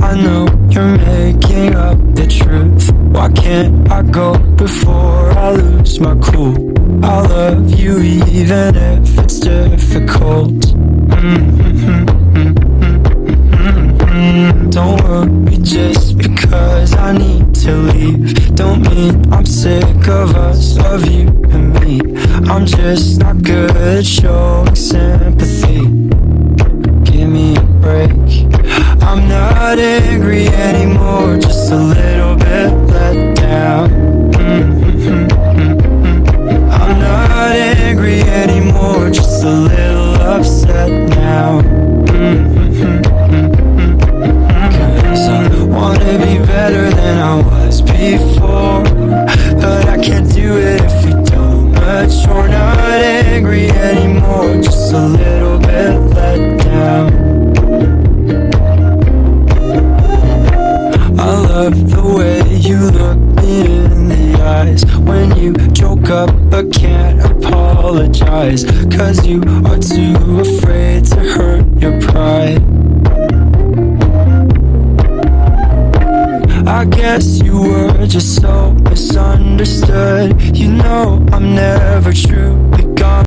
I know you're making up the truth. Why can't I go before I lose my cool? I love you even if it's difficult. Don't worry just because I need to leave. Don't mean I'm sick of us, of you and me. I'm just not good at showing sympathy. Give me a break. I'm not angry anymore, just a little bit let down. I'm not angry anymore, just a little upset now. Cause I wanna be better than I was before, but I can't do it if we don't mature. Not angry anymore, just a little bit let down. I love the way you look me in the eyes when you joke up but can't apologize, cause you are too afraid to hurt your pride. I guess you were just so misunderstood. You know I'm never truly gone.